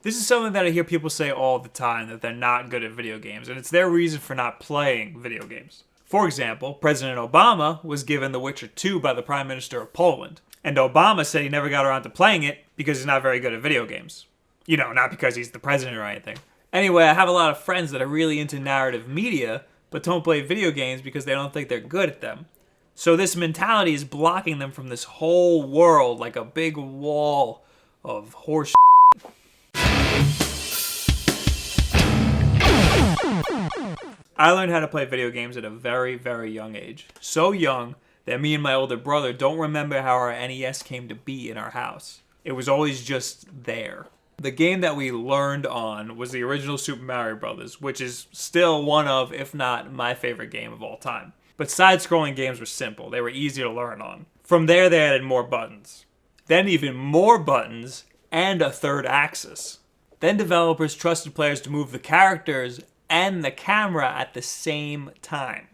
This is something that I hear people say all the time, that they're not good at video games, and it's their reason for not playing video games. For example, President Obama was given The Witcher 2 by the Prime Minister of Poland, and Obama said he never got around to playing it because he's not very good at video games. You know, not because he's the president or anything. Anyway, I have a lot of friends that are really into narrative media, but don't play video games because they don't think they're good at them. So this mentality is blocking them from this whole world like a big wall of horse. I learned how to play video games at a very, very young age. So young that me and my older brother don't remember how our NES came to be in our house. It was always just there. The game that we learned on was the original Super Mario Bros., which is still one of, if not my favorite game of all time. But side-scrolling games were simple. They were easy to learn on. From there, they added more buttons. Then even more buttons and a third axis. Then developers trusted players to move the characters and the camera at the same time.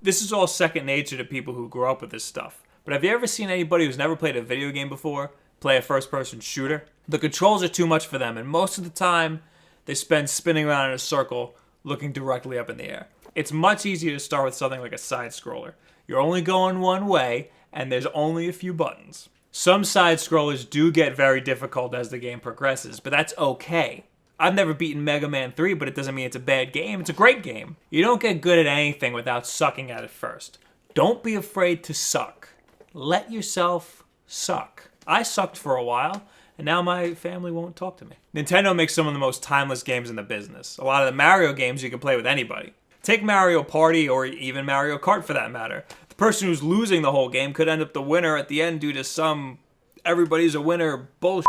This is all second nature to people who grow up with this stuff. But have you ever seen anybody who's never played a video game before play a first-person shooter? The controls are too much for them, and most of the time, they spend spinning around in a circle, looking directly up in the air. It's much easier to start with something like a side-scroller. You're only going one way, and there's only a few buttons. Some side-scrollers do get very difficult as the game progresses, but that's okay. I've never beaten Mega Man 3, but it doesn't mean it's a bad game. It's a great game. You don't get good at anything without sucking at it first. Don't be afraid to suck. Let yourself suck. I sucked for a while, and now my family won't talk to me. Nintendo makes some of the most timeless games in the business. A lot of the Mario games you can play with anybody. Take Mario Party, or even Mario Kart for that matter. The person who's losing the whole game could end up the winner at the end due to some everybody's a winner bullshit.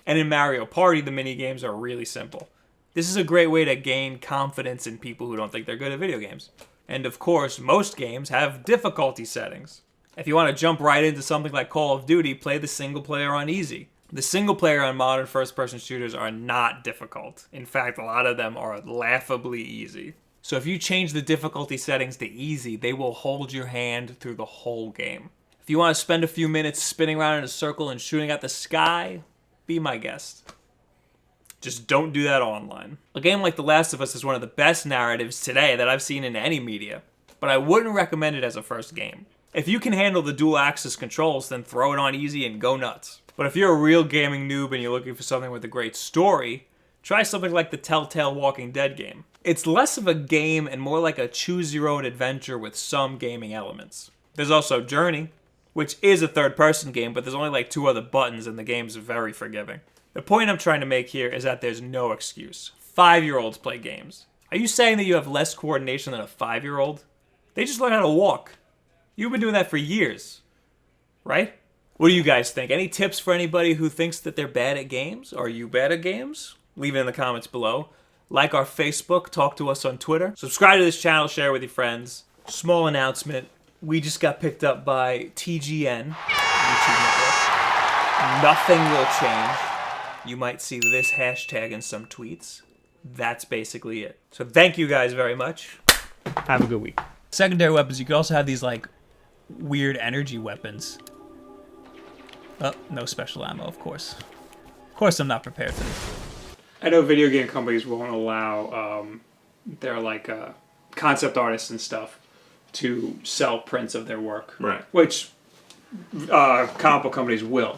And in Mario Party, the mini-games are really simple. This is a great way to gain confidence in people who don't think they're good at video games. And of course, most games have difficulty settings. If you want to jump right into something like Call of Duty, play the single player on easy. The single player on modern first-person shooters are not difficult. In fact, a lot of them are laughably easy. So if you change the difficulty settings to easy, they will hold your hand through the whole game. If you want to spend a few minutes spinning around in a circle and shooting at the sky, be my guest. Just don't do that online. A game like The Last of Us is one of the best narratives today that I've seen in any media, but I wouldn't recommend it as a first game. If you can handle the dual axis controls, then throw it on easy and go nuts. But if you're a real gaming noob and you're looking for something with a great story, try something like the Telltale Walking Dead game. It's less of a game and more like a choose-your-own adventure with some gaming elements. There's also Journey, which is a third-person game, but there's only like 2 other buttons and the game's very forgiving. The point I'm trying to make here is that there's no excuse. 5-year-olds play games. Are you saying that you have less coordination than a 5-year-old? They just learn how to walk. You've been doing that for years, right? What do you guys think? Any tips for anybody who thinks that they're bad at games? Are you bad at games? Leave it in the comments below. Like our Facebook, talk to us on Twitter. Subscribe to this channel, share with your friends. Small announcement. We just got picked up by TGN, YouTube Network. Nothing will change. You might see this hashtag in some tweets. That's basically it. So thank you guys very much. Have a good week. Secondary weapons, you could also have these like weird energy weapons. Oh, no special ammo, of course. Of course I'm not prepared for this. I know video game companies won't allow their like concept artists and stuff to sell prints of their work. Right. Which comic book companies will.